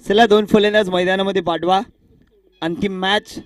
चला दोन फलंदाज मैदानामध्ये पाठवा. अंतिम मॅच.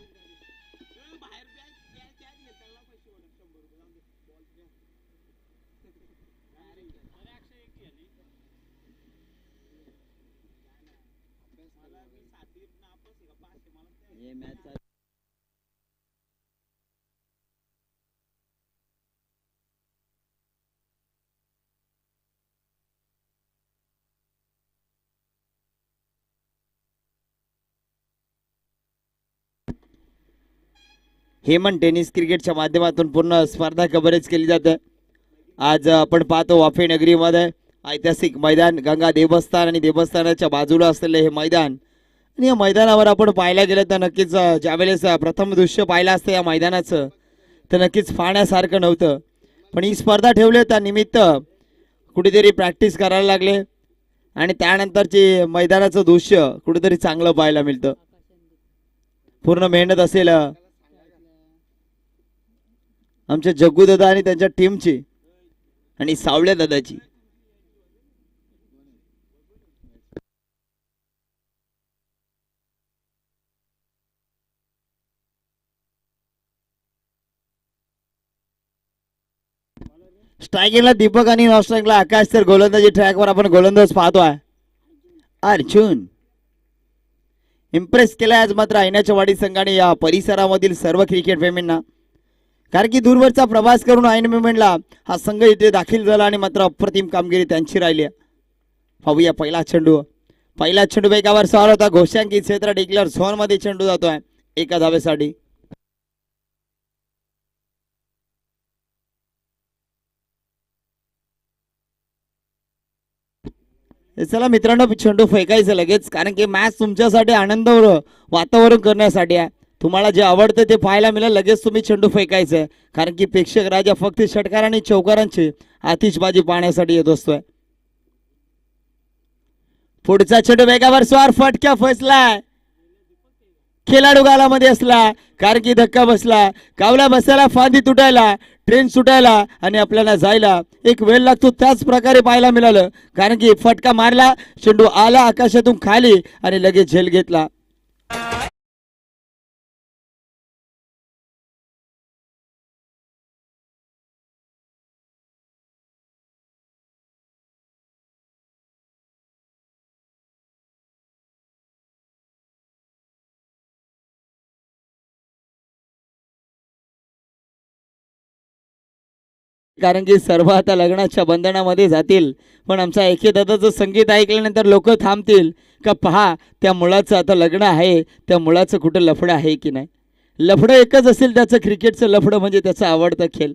हेमन टेनिस क्रिकेटच्या माध्यमातून पूर्ण स्पर्धा कव्हरेज केली जाते. आज आपण पाहतो वाफे नगरीमध्ये ऐतिहासिक मैदान, गंगा देवस्थान आणि देवस्थानाच्या बाजूला असलेले हे मैदान. आणि या मैदानावर आपण पाहायला गेलं तर नक्कीच ज्यावेळेस प्रथम दृश्य पाहिलं असतं या मैदानाचं तर नक्कीच पाहण्यासारखं नव्हतं. पण ही स्पर्धा ठेवली त्या निमित्त कुठेतरी प्रॅक्टिस करायला लागले आणि त्यानंतरची मैदानाचं दृश्य कुठेतरी चांगलं पाहायला मिळतं. पूर्ण मेहनत असेल आमच्या जग्गू दादा आणि त्यांच्या टीमची आणि सावळ्या दादाची. स्ट्रायकिंगला दीपक आणि नॉन स्ट्रायकिंगला आकाश. तर गोलंदाजी ट्रॅकवर आपण गोलंदाज पाहतोय अर्जुन. इम्प्रेस केलाय आज मात्र ऐनाच्या वाडी संघाने या परिसरामधील सर्व क्रिकेट प्रेमींना. कारण की दूरवरचा प्रवास करून ऐन मुवमेंटला हा संघ इथे दाखल झाला आणि मात्र अप्रतिम कामगिरी त्यांची राहिली. पाहूया पहिला चेंडू. पहिला चेंडू वेगावर सवार होता. घोषांकित क्षेत्र डिक्लेअर झोन मध्ये चेंडू जातोय एका धावेसाठी. चला मित्रांनो चेंडू फेकायचं लगेच, कारण की मॅच तुमच्यासाठी आनंद वातावरण करण्यासाठी आहे. तुम्हाला जे आवडतं ते पाहायला मिळेल. लगेच तुम्ही चेंडू फेकायचं, कारण की प्रेक्षक राजा फक्त षटकार आणि चौकारांची आतिषबाजी पाहण्यासाठी येत असतोय. पुढचा चेंडू वेगावर स्वार फटका फसलाय. खेळाडू गालामध्ये असला, कारण की धक्का बसला. कावला बसायला, फांदी तुटायला, ट्रेन सुटायला आणि आपल्याला जायला एक वेळ लागतो. त्याच प्रकारे पाहायला मिळालं, कारण की फटका मारला, चेंडू आला आकाशातून खाली आणि लगेच झेल घेतला. कारण की सर्व आता लग्नाच्या बंधनामध्ये जातील, पण आमचा एके दादाचं संगीत ऐकल्यानंतर लोक थांबतील का पहा त्या मुलाचं आता लग्न आहे, त्या मुलाचं कुठं लफडं आहे की नाही. लफडं एकच असेल त्याचं, क्रिकेटचं लफडं म्हणजे त्याचा आवडता खेळ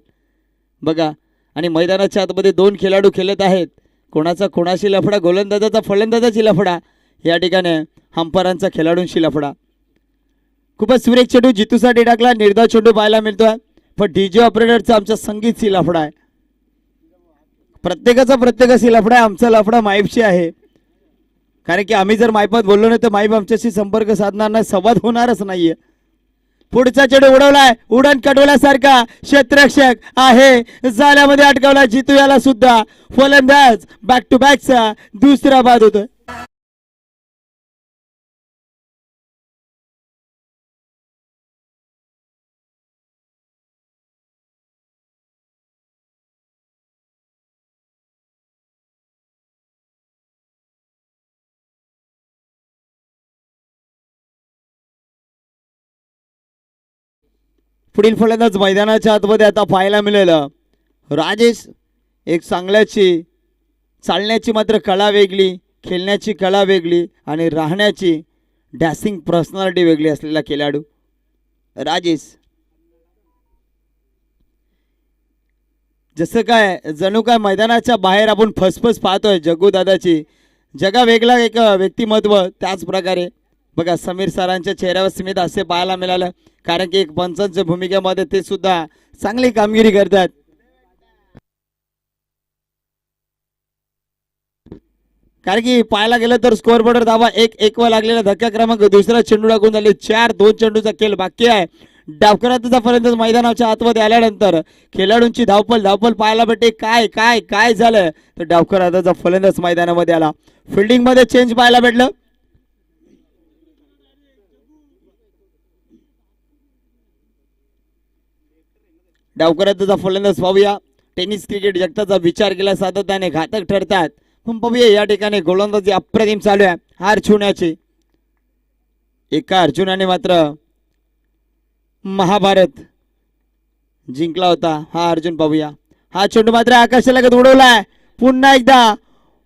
बघा. आणि मैदानाच्या आतमध्ये दोन खेळाडू खेळत आहेत. कोणाचा कोणाशी लफडा, गोलंदाजाचा फलंदाजाची लफडा, या ठिकाणी हंपरांचा खेळाडूंशी लफडा. खूपच सुरेख चेंडू जितूसाठी टाकला. निर्धाव चेंडू पाहायला मिळतोय, पण डीजे ऑपरेटरचा आमचा संगीतशी लफडा आहे. प्रत्येकाची लफडा आहे. आमचा लफडा माईपशी आहे, कारण की आम्ही जर माईपात बोललो नाही तर माईप आमच्याशी संपर्क साधणार नाही, संवाद होणारच नाहीये. पुढचा चेंडू उडवलाय, उडण कटवल्यासारखा. क्षेत्ररक्षक आहे, जाल्यामध्ये अटकावला. जितू याला सुद्धा फलंदाज बॅक टू बॅकचा दुसरा बाद होतोय. पुढील फलंदाज मैदानाच्या आतमध्ये आता पाहायला मिळेल राजेश. एक चांगल्याची चालण्याची मात्र कला वेगळी, खेळण्याची कला वेगळी आणि राहण्याची डॅसिंग पर्सनॅलिटी वेगळी असलेला खेळाडू राजेश. जसं काय जणू काय मैदानाच्या बाहेर आपण फसफस पाहतोय जग्गू दादाची. जगा वेगळा एक व्यक्तिमत्व. त्याच प्रकारे बघा समीर सरांच्या चेहऱ्यावर स्मित हास्य पाहायला मिळालं, कारण की एक पंचांच्या भूमिकेमध्ये ते सुद्धा चांगली कामगिरी करतात. कारण की पाहायला गेलं तर स्कोअर बोर्डवर धावा 1-1 वर लागलेला धक्का क्रमांक दुसरा चेंडू टाकून झाले 4-2 चेंडूचा खेळ बाकी आहे. डावखराचा फलंदाज मैदानाच्या आतमध्ये आल्यानंतर खेळाडूंची धावपल पाहायला भेटते. काय काय काय झालं तर डावखराचा फलंदाज मैदानामध्ये आला. फिल्डिंग मध्ये चेंज पाहायला भेटलं. डावकराचा फलंदाज पाहूया. टेनिस क्रिकेट जगताचा विचार केला सातत्याने घातक ठरतात, पण पाहूया या ठिकाणी गोलंदाजी अप्रतिम चालू आहे हार छुण्याची. एका अर्जुनाने मात्र महाभारत जिंकला होता हा अर्जुन. पाहूया हा चेंडू मात्र आकाशाला उडवलाय, पुन्हा एकदा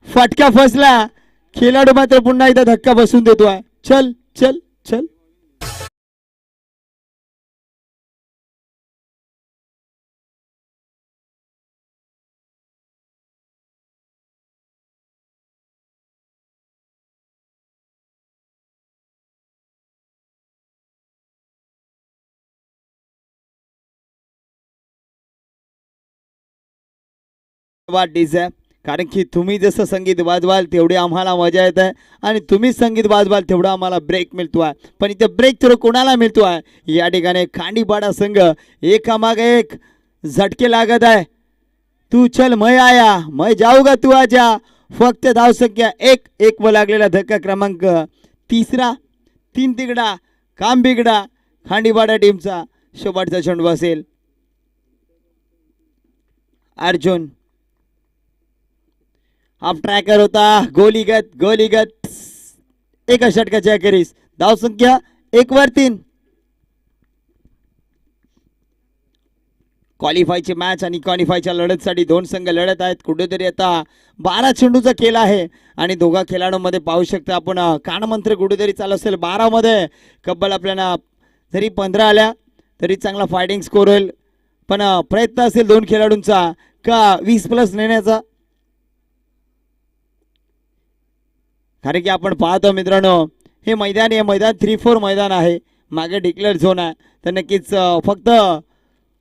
फटका फसला. खेळाडू मात्र पुन्हा एकदा धक्का बसून देतोय. चल चल चल. वाढ कारण की तुम्ही जसं संगीत वाजवाल तेवढे आम्हाला मजा येत आहे, आणि तुम्ही संगीत वाजवाल तेवढा आम्हाला ब्रेक मिळतोय. पण इथे ब्रेक थ्रू कोणाला मिळतोय? या ठिकाणी खांडीपाडा संघ एकामागे एक झटके लागत आहे. तू चल मैं आया, मैं जाऊगा तू आजा. फक्त धावसंख्या एक व लागलेला धक्का क्रमांक तिसरा. 3 तिगडा काम बिगडा. खांडीपाडा टीमचा शेवटचा चेंडू असेल. अर्जुन हाफ ट्रॅकर होता, गोलीगत एका षटकाच्या अखेरीस धावसंख्या 1 वर 3. क्वालिफायची मॅच आणि क्वालिफायच्या लढतीसाठी दोन संघ लढत आहेत. कुठेतरी आता 12 चेंडूचा खेळ आहे आणि दोघा खेळाडूंमध्ये पाहू शकता आपण कानमंत्र कुठेतरी चालू असेल. 12 मध्ये कब्बल आपल्याला जरी 15 आल्या तरी चांगला फायटिंग स्कोर होईल, पण प्रयत्न असेल दोन खेळाडूंचा का 20+ नेण्याचा. कारण की आपण पाहतो मित्रांनो, हे मैदान 3-4 मैदान आहे. मागे डिक्लेअर झोन आहे, तर नक्कीच फक्त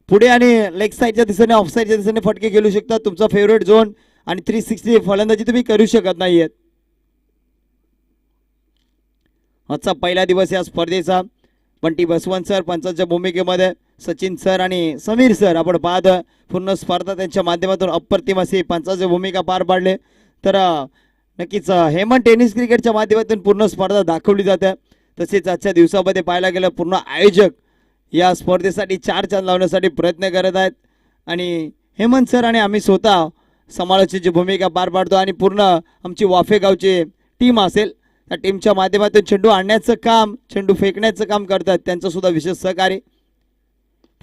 पुढे आणि लेग साईडच्या दिशेने ऑफ साईडच्या दिशेने फटके खेळू शकतात. तुमचा फेवरेट झोन आणि 360 फलंदाजी तुम्ही करू शकत नाहीयेत. आजचा पहिला दिवस या स्पर्धेचा. बंटी बसवंत सर पंचांच्या भूमिकेमध्ये, सचिन सर आणि समीर सर आपण पाहतोय. पूर्ण स्पर्धा त्यांच्या माध्यमातून अप्रतिम अशी पंचांची भूमिका पार पाडले. तर नक्कीच हेमंत टेनिस क्रिकेटच्या माध्यमातून पूर्ण स्पर्धा दाखवली जाते. तसेच आजच्या दिवसामध्ये पाहायला गेलं पूर्ण आयोजक या स्पर्धेसाठी 4 चांद लावण्यासाठी प्रयत्न करत आहेत, आणि हेमंत सर आणि आम्ही स्वतः समालोचनाची भूमिका पार पाडतो. आणि पूर्ण आमची वाफे गावची टीम असेल, त्या टीमच्या माध्यमातून चेंडू आणण्याचं काम, चेंडू फेकण्याचं काम करतात, त्यांचं सुद्धा विशेष सहकार्य.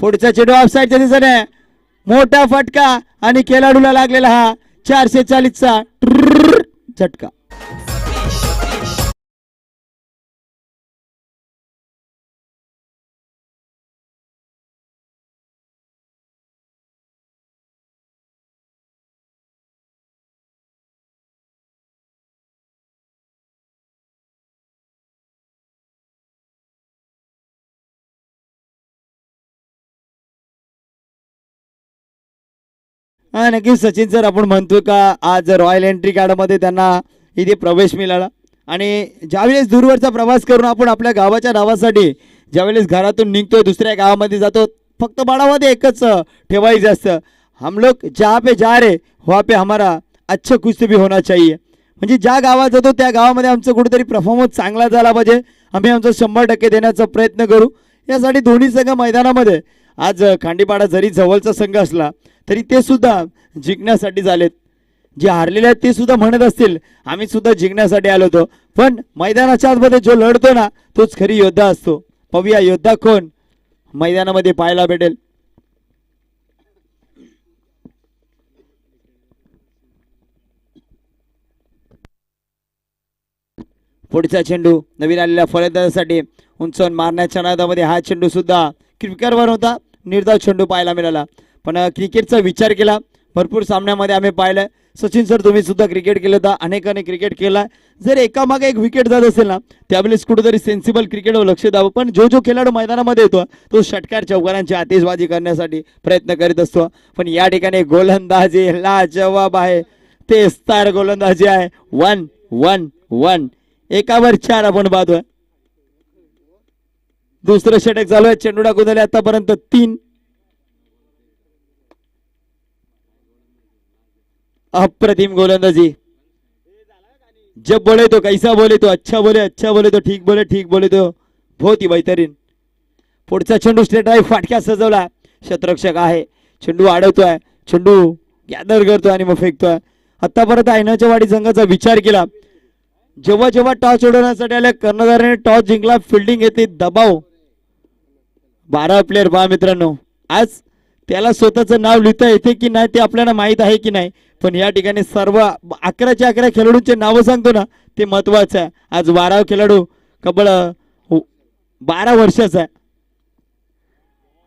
पुढचा चेंडू ऑफसाईडच्या दिशेने मोठा फटका आणि खेळाडूला लागलेला हा 440चा झटका. हा नक्कीच सचिन सर, आपण म्हणतो का आज रॉयल एंट्री कार्डमध्ये त्यांना इथे प्रवेश मिळाला, आणि ज्यावेळेस दूरवरचा प्रवास करून आपण आपल्या गावाच्या नावासाठी ज्यावेळेस घरातून निघतोय दुसऱ्या गावामध्ये जातो, फक्त बाळामध्ये एकच ठेवायचं असतं, हम लोग जहाँ पे जा रहे वहाँ पे हमारा अच्छा कुछ भी होना चाहिए. म्हणजे ज्या गावात जातो त्या गावामध्ये आमचं कुठेतरी परफॉर्मन्स चांगला झाला पाहिजे. आम्ही आमचं 100% देण्याचा प्रयत्न करू. यासाठी दोन्ही संघ मैदानामध्ये आज खांडीपाडा जरी जवळचा संघ असला तरी ते सुद्धा जिंकण्यासाठी झालेत. जे हारलेले आहेत ते सुद्धा म्हणत असतील आम्ही सुद्धा जिंकण्यासाठी आलो होतो, पण मैदानाच्या आतमध्ये जो लढतो ना तोच खरी योद्धा असतो. पाहूया योद्धा कोण मैदानामध्ये पाहायला भेटेल. पुढचा चेंडू नवीन आलेल्या फलंदाजासाठी उंचवून मारण्याच्या नादामध्ये हा चेंडू सुद्धा क्रिकेटवर होता. निर्धाव चेंडू पाहायला मिळाला, पण क्रिकेटचा विचार केला. भरपूर सामन्यामध्ये आम्ही पाहिलं. सचिन सर तुम्ही सुद्धा क्रिकेट केलं होतं, अनेकांनी क्रिकेट केला. जर एकामागे एक विकेट जात असेल ना त्यावेळेस कुठेतरी सेन्सिबल क्रिकेटवर लक्ष द्यावं. पण जो खेळाडू मैदानामध्ये येतो तो षटकार चौकारांची आतिषबाजी करण्यासाठी प्रयत्न करीत असतो. पण या ठिकाणी गोलंदाजी लाजवाब आहे, ते स्टार गोलंदाजी आहे. 1-1-1 एकावर 4 आपण पाहतोय. दुसरं षटक चालू आहे. चेंडू टाकून झाले आतापर्यंत 3. अप्रतिम गोलंदाजी. जब बोले तो कैसा बोले तो अच्छा बोले तो ठीक बोले तो बहुत ही बेहतरीन. पुढचा चेंडू स्ट्रेट ड्राइव्ह फाटक्या सजवला. क्षेत्ररक्षक आहे. चेंडू अडवतोय, चेंडू गॅदर करतोय आणि मग फेकतोय. आतापर्यंत ऐनाच्या वाडी संघाचा विचार केला. जेव्हा जेव्हा टॉस उडवण्यासाठी आल्या कर्णधाराने टॉस जिंकला, फिल्डिंग घेतली, दबाव. 12 प्लेयर पहा मित्रांनो, आज त्याला स्वतःचं नाव लिहिता येते की नाही ते आपल्याला माहित आहे की नाही, पण या ठिकाणी सर्व 11च्या 11 खेळाडूंचे नावं सांगतो ना, ते महत्वाचं आहे. आज 12 खेळाडू कबळ 12 वर्षाचा आहे.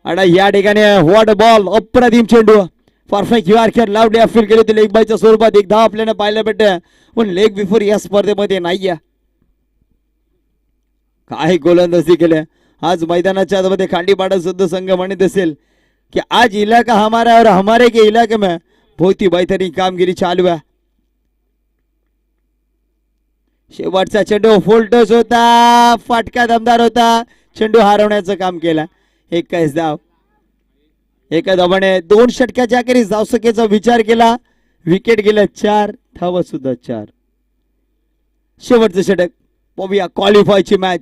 आणि या ठिकाणी व्हॉट बॉल, अप्रतिम चेंडू, परफेक्ट युआर खेळ लावली, अपील केली होती लेग बायच्या स्वरूपात. एक धाव आपल्याला पाहायला भेटतं, पण लेग बिफोर या स्पर्धेमध्ये नाहीये. काय गोलंदाजी केल्या आज मैदानाच्या आतमध्ये. खांडीपाडा सुद्धा संघ म्हणत असेल कि आज इलाका हमारा और हमारे के इलाके में बहुत ही बेहतरीन कामगिरी चालू है. शेवटचा चेंडू फुल टॉस होता, फटका दमदार होता, चेंडू हरवण्याचं काम केलं. 21 धाव एका धावाने 2 षटकाच्या अखेरीस धावसंख्येचा विचार केला. विकेट गेल्या 4, धावा सुद्धा 4. शेवटचं षटक पाहूया. क्वालिफायची मॅच,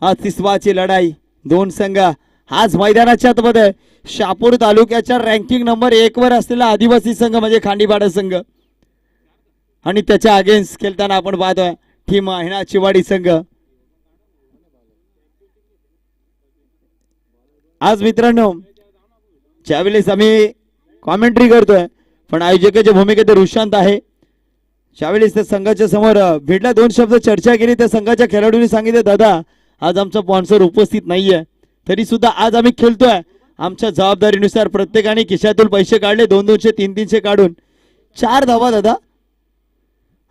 आज 30वाची लढाई. 2 संघ आज मैदानाच्या आतमध्ये. शहापूर तालुक्याच्या रँकिंग नंबर 1 वर असलेला आदिवासी संघ म्हणजे खांडीपाडा संघ, आणि त्याच्या अगेन्स्ट खेळताना आपण पाहतोय टीम ऐना चिवाडी संघ. आज मित्रांनो ज्यावेळेस आम्ही कॉमेंट्री करतोय, पण आयोजकाच्या भूमिकेत रुशांत आहे. ज्यावेळेस त्या संघाच्या समोर भेटला 2 शब्द चर्चा केली, त्या संघाच्या खेळाडूंनी सांगितले, दादा आज आमचा स्पॉन्सर उपस्थित नाहीये, तरी सुद्धा आज आम्ही खेळतोय. आमच्या जबाबदारीनुसार प्रत्येकाने खिशातून पैसे काढले, 200, 300 काढून 4 धावा दादा,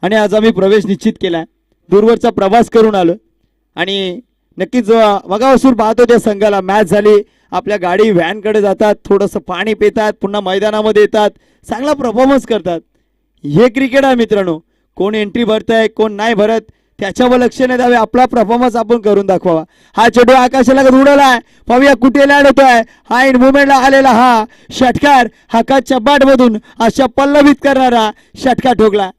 आणि आज आम्ही प्रवेश निश्चित केलाय. दूरवरचा प्रवास करून आलो आणि नक्कीच बघावसून पाहतो त्या संघाला. मॅच झाली, आपल्या गाडी व्हॅनकडे जातात, थोडंसं पाणी पितात, पुन्हा मैदानामध्ये येतात, चांगला परफॉर्मन्स करतात. हे क्रिकेट आहे मित्रांनो. कोण एंट्री भरतंय कोण नाही भरत त्याच्यावर लक्ष नाही द्यावे, आपला परफॉर्मन्स आपण करून दाखवावा. हा चेंडू आकाशाला उडवलाय, पाहूया कुठे लँड होतोय. हा इन मुवमेंटला आलेला हा षटकार हकाच्या बाट मधून अशा पल्लवित करणारा षटकार ठोकला.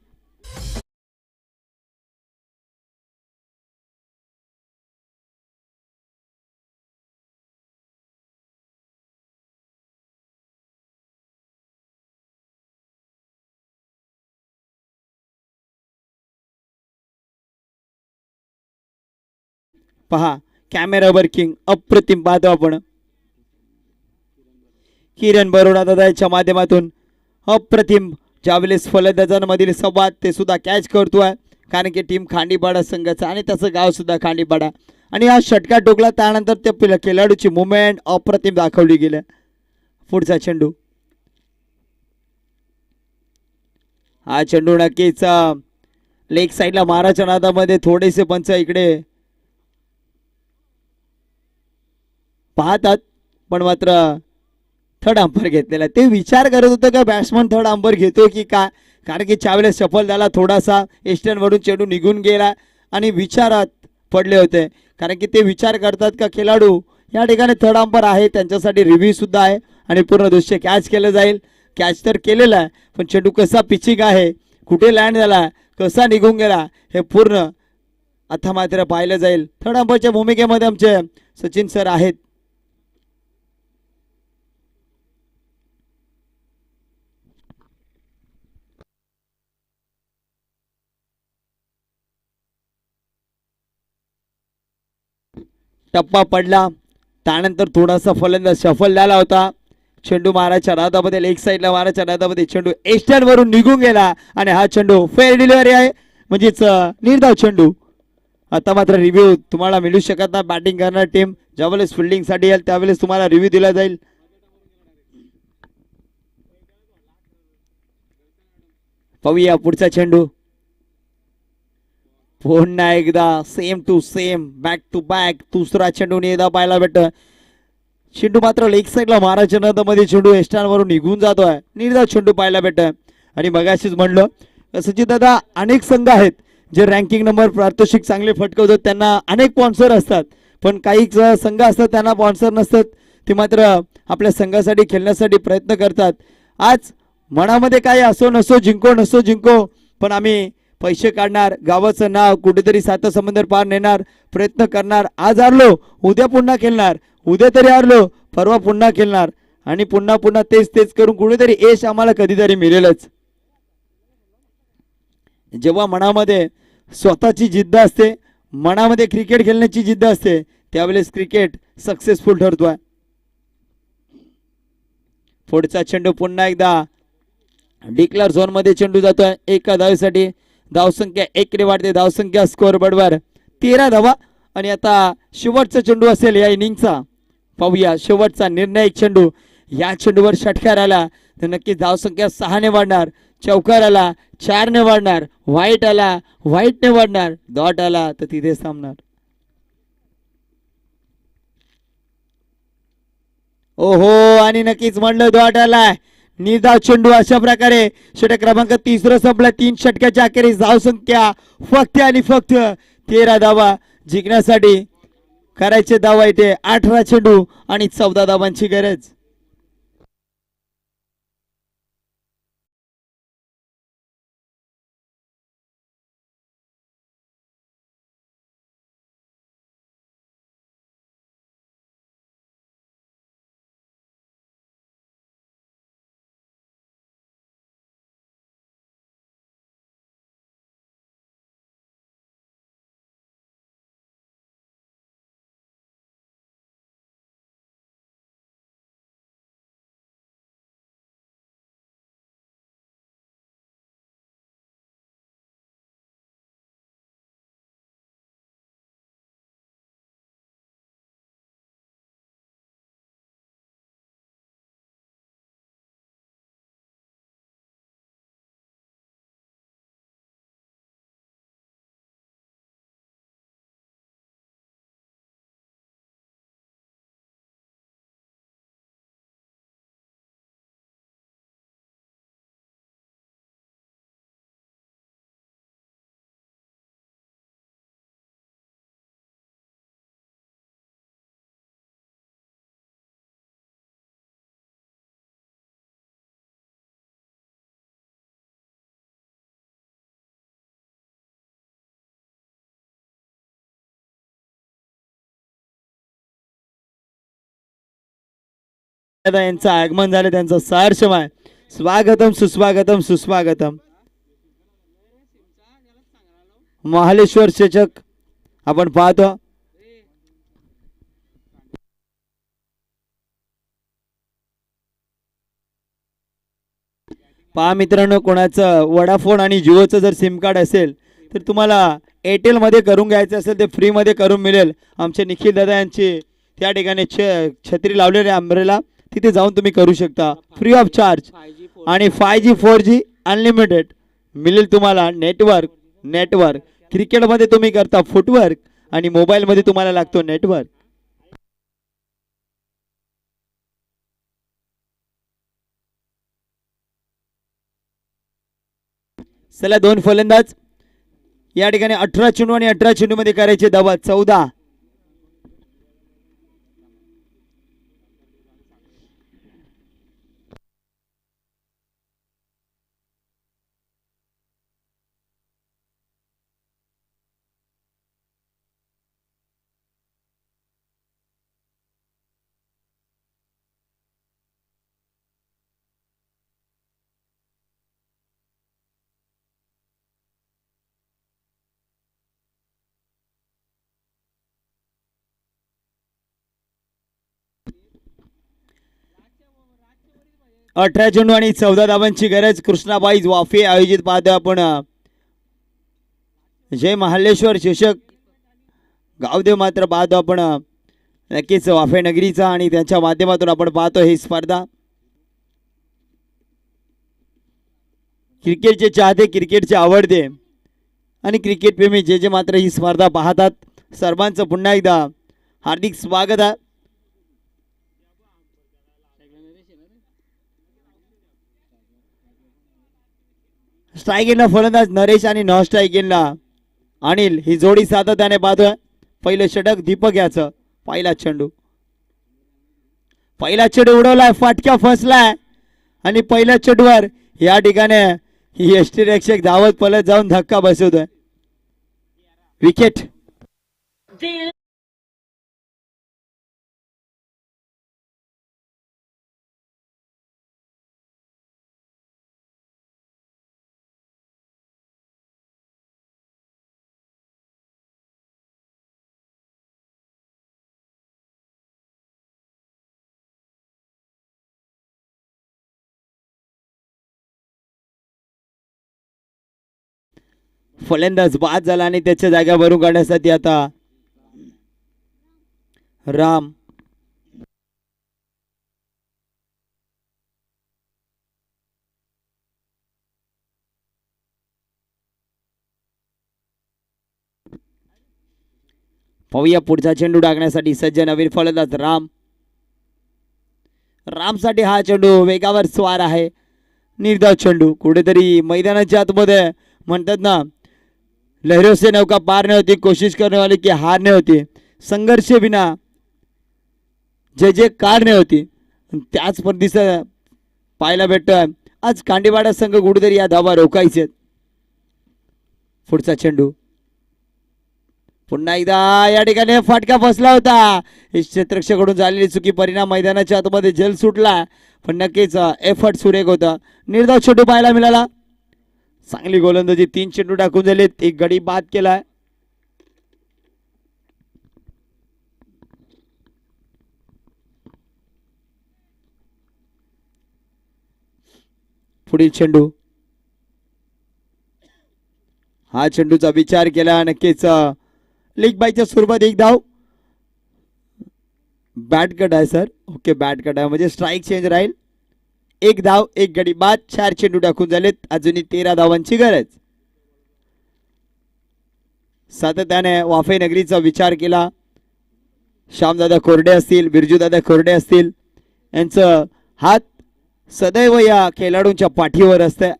पहा कॅमेरा वर्किंग अप्रतिम पाहतो आपण. किरण बरोडा दादाच्या माध्यमातून अप्रतिम ज्यावेळेस फलंदाजांमधील संवाद ते सुद्धा कॅच करतोय, कारण की टीम खांडीपाडा संघाचा आणि त्याचं गाव सुद्धा खांडीपाडा. आणि हा षटकार टोकला त्यानंतर त्या खेळाडूची मुवमेंट अप्रतिम दाखवली गेली. पुढचा चेंडू, हा चेंडू नक्कीच लेग साईडला माराच्या नादामध्ये थोडेसे पंच इकडे पाहतात, पण मात्र थर्ड अंपायर घेतलेला. ते विचार करत होतं का बॅट्समन थर्ड अंपायर घेतो की का, कारण की त्यावेळेस सफल झाला, थोडासा एस्टर्नवरून चेंडू निघून गेला आणि विचारात पडले होते, कारण की ते विचार करतात का खेळाडू या ठिकाणी थर्ड अंपायर आहे, त्यांच्यासाठी रिव्ह्यू सुद्धा आहे आणि पूर्ण दृश्य कॅच केलं जाईल. कॅच तर केलेला आहे, पण चेंडू कसा पिचिंग आहे, कुठे लँड झाला, कसा निघून गेला, हे पूर्ण आता मात्र पाहिलं जाईल. थर्ड अंपायरच्या भूमिकेमध्ये आमचे सचिन सर आहेत. टप्पा पडला त्यानंतर थोडासा फलंदाज सफल झाला होता. चेंडू माराच्या रादामध्ये लेग साईडला माराच्या रादामध्ये चेंडू एस्टर्न वरून निघून गेला आणि हा चेंडू फेअर डिलिव्हरी आहे, म्हणजेच निर्धाव चेंडू. आता मात्र रिव्ह्यू तुम्हाला मिळू शकत नाही. बॅटिंग करणार टीम ज्यावेळेस फिल्डिंग साठी येईल त्यावेळेस तुम्हाला रिव्ह्यू दिला जाईल. पाहूया पुढचा चेंडू. पुन्हा एकदा same to same back to back दुसरा चेंडू एकदा पाहायला भेटतं. चेंडू मात्र लेग साईडला माराच्या नंतरमध्ये चेंडू एस्टांवरून निघून जातोय, निर्धाव चेंडू पाहायला भेटतं. आणि मगाशीच म्हणलं सचिन दादा, अनेक संघ आहेत जे रँकिंग नंबर पारितोषिक चांगले फटकवतात, त्यांना अनेक स्पॉन्सर असतात, पण काही संघ असतात त्यांना स्पॉन्सर नसतात, ते मात्र आपल्या संघासाठी खेळण्यासाठी प्रयत्न करतात. आज मनामध्ये काय असो नसो, जिंको नसो जिंको, पण आम्ही पैसे काढणार, गावाचं नाव कुठेतरी सात समुद्र पार नेणार, प्रयत्न करणार. आज हारलो उद्या पुन्हा खेळणार, उद्या तरी हारलो परवा पुन्हा खेळणार आणि पुन्हा पुन्हा तेच तेच करून कुठेतरी यश आम्हाला कधीतरी मिळेलच. जेव्हा मनामध्ये स्वतःची जिद्द असते, मनामध्ये क्रिकेट खेळण्याची जिद्द असते, त्यावेळेस क्रिकेट सक्सेसफुल ठरतोय. पुढचा चेंडू पुन्हा एकदा डिक्लेअर झोन मध्ये चेंडू जातोय. एका धावेसाठी धावसंख्या 1 ने वाढते. धावसंख्या स्कोअर बोर्डवर 13 धावा. आणि आता शेवटचा चेंडू असेल या इनिंगचा. पाहूया शेवटचा निर्णायक चेंडू. या चेंडूवर षटकार आला तर नक्कीच धावसंख्या 6 ने वाढणार. चौकार आला 4 ने वाढणार. व्हाईट आला व्हाईट ने वाढणार. डॉट आला तर तिथेच थांबणार. ओहो आणि नक्कीच म्हणलं डॉट आलाय. निर्धाव चेंडू अशा प्रकारे षटक क्रमांक 3 संपला. 3 षटकाच्या अखेरीस धावसंख्या फक्त आणि फक्त 13 धावा. जिंकण्यासाठी करायचे धावा इथे 18 चेंडू आणि 14 धावांची गरज. यांचं आगमन झालं. त्यांचं सहर्षमय स्वागतम सुस्वागतम सुस्वागतम. महालेश्वर चषक आपण पाहतो. पहा मित्रांनो, कोणाचं वडाफोन आणि जिओचं जर सिम कार्ड असेल तर तुम्हाला एअरटेल मध्ये करून घ्यायचं असेल ते फ्री मध्ये करून मिळेल. आमचे निखिल दादा यांची त्या ठिकाणी छत्री लावलेली अम्ब्रेला, तिथे जाऊन तुम्ही करू शकता फ्री ऑफ चार्ज. आणि 5G 4G अनलिमिटेड मिळेल तुम्हाला. नेटवर्क क्रिकेटमध्ये तुम्ही करता फुटवर्क आणि मोबाईलमध्ये तुम्हाला लागतो नेटवर्क. चला दोन फलंदाज या ठिकाणी 18 चेंडू आणि 18 चेंडू मध्ये करायचे धावा 14. अठरा चेंडू आणि 14 धावांची गरज. कृष्णाबाई वाफे आयोजित पाहतो आपण जय महालेश्वर चषक गावदेव मात्र पाहतो आपण नक्कीच वाफे नगरीचा आणि त्यांच्या माध्यमातून आपण पाहतो ही स्पर्धा. क्रिकेटचे चाहते, क्रिकेटचे आवडते आणि क्रिकेट प्रेमी जे जे मात्र ही स्पर्धा पाहतात सर्वांचं पुन्हा एकदा हार्दिक स्वागत आहे. स्ट्राईक एंडला फलंदाज नरेश आणि नॉन स्ट्राईक एंडला अनिल ही जोडी सातत्याने पाहतोय. पहिलं षटक दीपक याचं. पहिला चेंडू उडवलाय, फाटक्या फसलाय आणि पहिल्या चेंडूवर या ठिकाणी ही यष्टीरक्षक धावत पलत जाऊन धक्का बसवतोय. विकेट. फलंदाज बाद झाला आणि त्याच्या जागा भरून काढण्यासाठी आता राम. पाहूया पुढचा चेंडू टाकण्यासाठी सज्ज नवीन फलंदाज राम. रामसाठी हा चेंडू वेगावर स्वार आहे. निर्धाव चेंडू कुठेतरी मैदानाच्या आतमध्ये म्हणतात ना, लहरों से नौका पार नहीं होती, कोशिश करने वाले की हार नहीं होती, संघर्ष बिना जय जयकार नाही होती. त्याच पद्धतीचं पाहायला भेटतं. आज कांडीवाडा संघ कुठेतरी या धावा रोखायचे. पुढचा चेंडू पुन्हा एकदा या ठिकाणी फटका बसला होता. क्षेत्ररक्षकडून झालेली चुकी परिणाम मैदानाच्या आतमध्ये जल सुटला, पण नक्कीच एफर्ट सुरेख होता. निर्धाव चेंडू पाहायला मिळाला. चांगली गोलंदाजी, 3 चेंडू टाकून झाले, 1 गडी बाद केलाय. पुढील चेंडू, हा चेंडूचा विचार केला. नक्कीच लीग बायच्या स्वरूपात 1 धाव. बॅट कट आहे सर. ओके, बॅट कट आहे म्हणजे स्ट्राईक चेंज राहील. 1 धाव, 1 गडी बाद, 4 चेंडू टाकून झालेत. अजूनही 13 धावांची गरज. सातत्याने वाफे नगरीचा विचार केला. श्यामदादा कोरडे असतील, बिरजूदादा कोरडे असतील, यांचं हात सदैव या खेळाडूंच्या पाठीवर असते.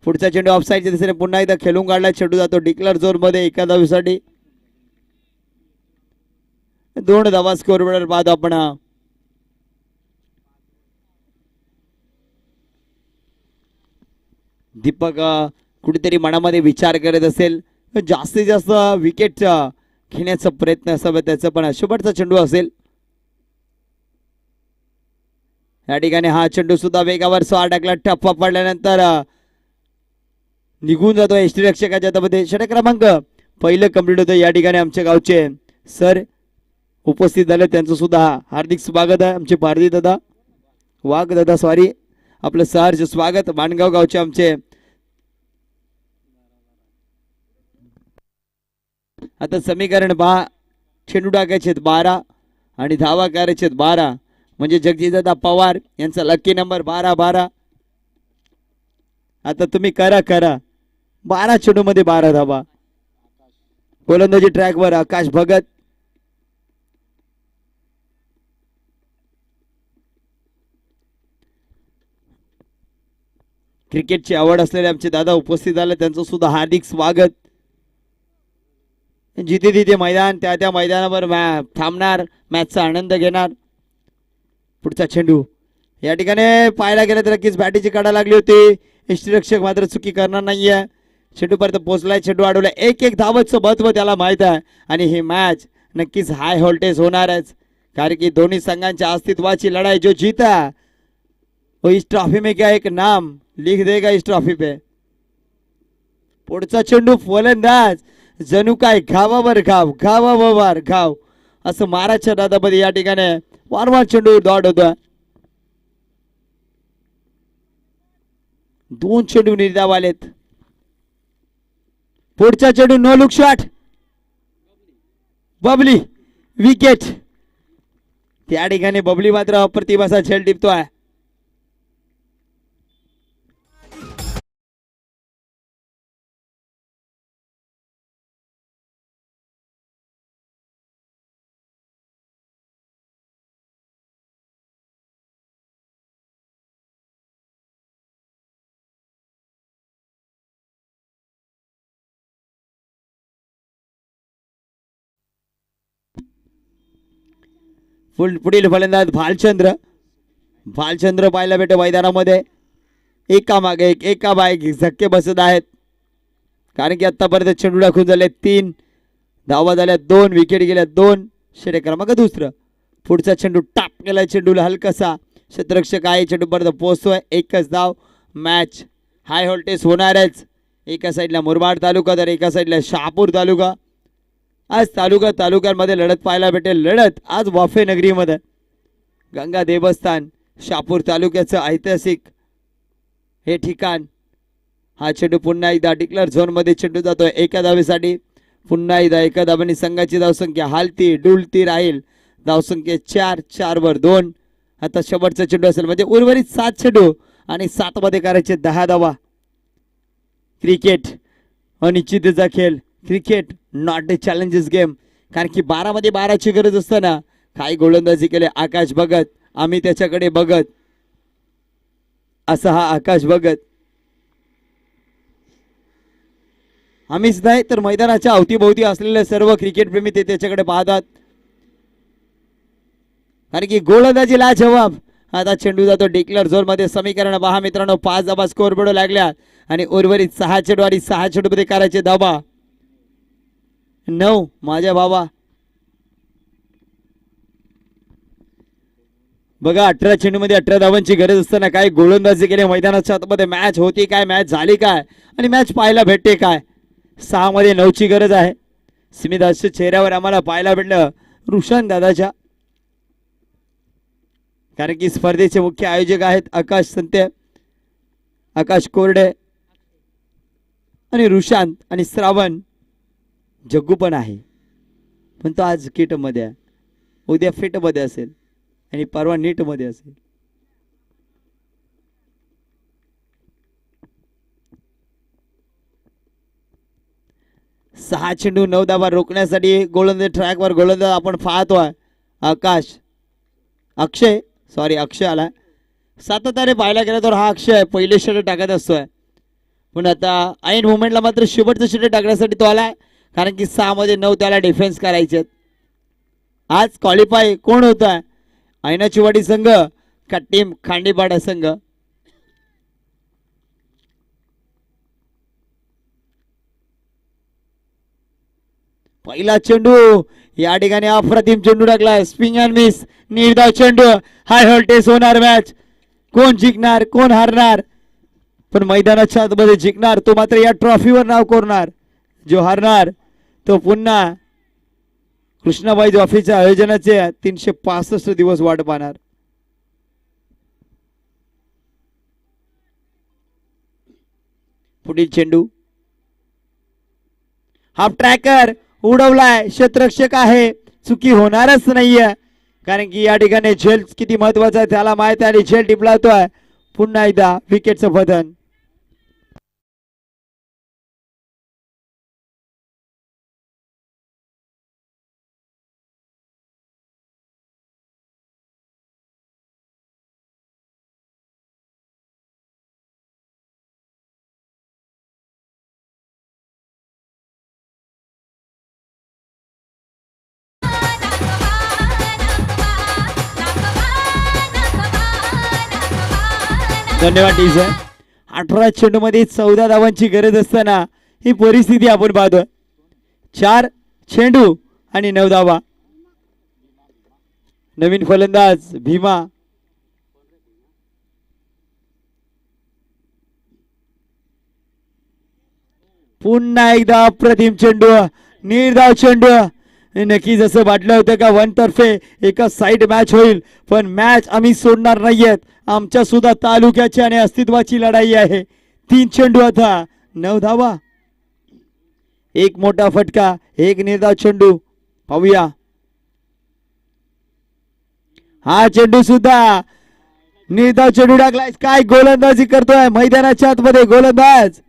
पुढचा चेंडू ऑफसाईडच्या दिशेने पुन्हा एकदा खेळून काढला. चेंडू जातो डिक्लेअर झोन मध्ये एका धावेसाठी. 2 धावा स्कोअर बाद. आपण दीपक कुठेतरी मनामध्ये विचार करत असेल, जास्तीत जास्त विकेट घेण्याचा प्रयत्न असावा त्याचा, पण शेवटचा चेंडू असेल. या ठिकाणी हा चेंडू सुद्धा वेगावर स्वार टाकला. टप्पा पडल्यानंतर निघून जातो यष्टीरक्षकाच्या हातामध्ये. षटक क्रमांक पहिलं कंप्लीट होतं. या ठिकाणी आमच्या गावचे सर उपस्थित झाले, त्यांचं सुद्धा हार्दिक स्वागत आहे. आमचे पारदी दादा वाघ दादा, सॉरी, आपलं सहर्ष स्वागत. माणगाव गावचे आमचे. आता समीकरण 12, चेंडू टाकायचे 12 आणि धावा करायचे 12, म्हणजे जगजितदादा पवार यांचा लकी नंबर 12-12. आता तुम्ही करा 12 चेंडू मध्ये 12 धावा. गोलंदाजी ट्रॅकवर आकाश भगत. क्रिकेटची आवड असलेले आमचे दादा उपस्थित झाले, त्यांचं सुद्धा हार्दिक स्वागत. जिथे तिथे मैदान, त्या मैदानावर थांबणार, मॅचचा आनंद घेणार. पुढचा चेंडू या ठिकाणी पाहायला गेलं तर नक्कीच बॅटीची काढा लागली होती. यष्टीरक्षक मात्र चुकी करणार नाहीये. चेंडू पर्यंत पोहोचलाय, चेंडू अडवलाय. 1-1 धावाचं महत्व त्याला माहित आहे आणि ही मॅच नक्कीच हाय व्होल्टेज होणारच, कारण की दोन्ही संघांच्या अस्तित्वाची लढाई. जो जीता वो इस ट्रॉफी में क्या एक नाम लिख देगा इस ट्रॉफी पे. पुढचा चेंडू फलंदाज जणू काय घावावर घाव असं महाराजच्या दादामध्ये या ठिकाणी वारंवार चेंडू दॉट होता. 2 चेंडू निर्धाव आलेत. पुढचा चेंडू नो लुक शॉट, बबली विकेट. त्या ठिकाणी बबली मात्र अप्रतिम असा झेल टिपतोय. पुढील फलंदाज भालचंद्र पाहायला भेटे मैदानामध्ये. एकामागे एक झटके बसत आहेत, कारण की आतापर्यंत चेंडू टाकून झाले 3 धावा झाल्या, 2 विकेट गेल्या, 2 षटक क्रमांक दुसरं. पुढचा चेंडू टाप केलाय. चेंडूला हलकासा क्षेत्ररक्षक आहे, चेंडू पर्यंत पोहोचतोय. 1च धाव. मॅच हाय व्होल्टेज होणारच. एका साईडला मुरबाड तालुका तर एका साईडला शहापूर तालुका. आज तालुक्यांमध्ये लढत पाहायला भेटेल. लढत आज वाफे नगरीमध्ये. गंगा देवस्थान शहापूर तालुक्याचं ऐतिहासिक हे ठिकाण हा चेंडू पुन्हा एकदा डिक्लेअर झोन मध्ये चेंडू जातोय एका धावेसाठी. पुन्हा एकदा एका धावेने संघाची धावसंख्या हालती डुलती राहील. धावसंख्या 4 वर 2. आता शेवटचा चेंडू असेल म्हणजे उर्वरित 7 चेंडू आणि 7 मध्ये करायचे 10 धावा. क्रिकेट अनिश्चिततेचा खेळ. Cricket not a challenges game. कारण की 12 मध्ये 12ची गरज असताना काही गोलंदाजी केले आकाश भगत. आम्ही त्याच्याकडे बघत असा हा आकाश भगत. आम्हीच नाही तर मैदानाच्या अवतीभोवती असलेले सर्व क्रिकेट प्रेमी ते त्याच्याकडे पाहतात. कारण की गोलंदाजी लाजवाब. आता चेंडू जातो डिक्लेअर झोन मध्ये. समीकरण पहा मित्रांनो. 5 धाबा स्कोर बोर्ड लागल्या आणि उर्वरित 6 चेंडू आणि 6 चेंडू मध्ये करायचे धाबा 9. माझ्या बाबा बघा 18 चेंडू मध्ये 18 धावांची गरज असताना काय गोलंदाजी केली मैदानाच्या आतमध्ये. मॅच होती काय, मॅच झाली काय आणि मॅच पाहायला भेटते काय. 6 मध्ये 9ची गरज आहे. स्मिताच्या चेहऱ्यावर आम्हाला पाहायला भेटलं रुशन दादाच्या. कारण की स्पर्धेचे मुख्य आयोजक आहेत आकाश संते, आकाश कोरडे आणि रुशांत आणि श्रावण. जग्गू पण आहे पण तो आज किट मध्ये आहे. उद्या फिट मध्ये असेल आणि परवा नीट मध्ये असेल. सहा चेंडू 9 धावा रोखण्यासाठी गोलंदाज ट्रॅकवर गोलंदाज आपण पाहतोय. आकाश अक्षय आला. सातत्याने पाहायला गेला तर हा अक्षय पहिले षटक टाकत असतोय. पण आता ऐन मोमेंटला मात्र शेवटचं षटक टाकण्यासाठी तो आला. कारण की 6 मध्ये 9 त्याला डिफेन्स करायचे. आज क्वालिफाय कोण होत आहे. ऐनाची वाडी संघ का टीम खांडीपाडा संघ. पहिला चेंडू या ठिकाणी अप्रतिम चेंडू टाकला. Swing and miss. निर्धाव चेंडू. हाय व्होल्टेज होणार मॅच. कोण जिंकणार कोण हारणार. पण मैदानाच्या आतमध्ये जिंकणार तो मात्र या ट्रॉफीवर नाव कोरणार. जो हारणार तो पुन्हा कृष्णाबाई ट्रॉफीच्या आयोजनाचे 365 दिवस वाट पाहणार. पुढील चेंडू. Half tracker उडवलाय. क्षेत्ररक्षक आहे. चुकी होणारच नाहीये. कारण की या ठिकाणी झेल किती महत्वाचा आहे त्याला माहित आहे आणि झेल टिपलावतोय. पुन्हा एकदा विकेटचं पतन. धन्यवाद टीचर. 18 चेंडू मध्ये 14 धावांची गरज असताना ही परिस्थिती आपण पाहतोय. 4 चेंडू आणि 9 धावा. नवीन फलंदाज भीमा. पुन्हा एकदा अप्रतिम चेंडू. निर्धाव चेंडू. नक्की जसं वाटलं होतं का 1 तर्फे एका साइड मॅच होईल. पण मॅच आम्ही सोडणार नाहीयेत. आमच्या सुद्धा तालुक्याची आणि अस्तित्वाची लढाई आहे. 3 चेंडू आता 9 धावा. एक मोठा फटका. एक निर्धाव चेंडू. पाहूया हा चेंडू सुद्धा निर्धाव चेंडू टाकलाय. काय गोलंदाजी करतोय मैदानाच्या आतमध्ये गोलंदाज.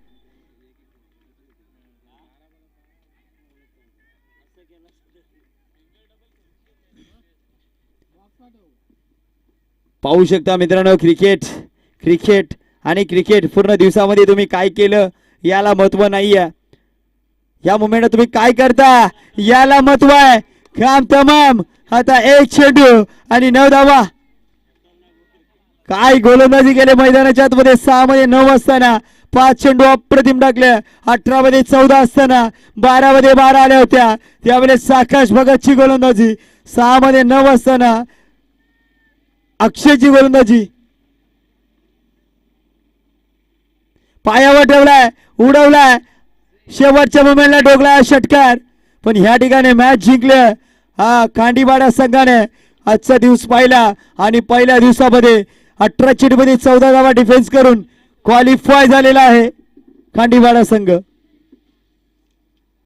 पाहू शकता मित्रांनो क्रिकेट आणि क्रिकेट पूर्ण दिवसामध्ये तुम्ही काय केलं याला महत्व नाहीये. या मोमेंटला तुम्ही काय करता याला महत्व आहे. काम तमाम. आता 1 चेंडू आणि 9 धावा. काय गोलंदाजी केले मैदानाच्या आतमध्ये. 6 मध्ये 9 असताना 5 चेंडू अप्रतिम टाकले. 18 मध्ये 14 असताना 12 मध्ये 12 आल्या होत्या. त्यावेळेस आकाश भगतची गोलंदाजी. 6 मध्ये 9 असताना अक्षयची गोलंदाजी. पायावर ठेवलाय. उडवलाय. शेवटच्या मोमेंटला डोकलाय षटकार. पण ह्या ठिकाणी मॅच जिंकले हा खांडीपाडा संघाने. आजचा दिवस पाहिला आणि पहिल्या दिवसामध्ये 18 चेंडूमध्ये 14 धावा डिफेन्स करून क्वालिफाय झालेला आहे. खांडीवाडा संघ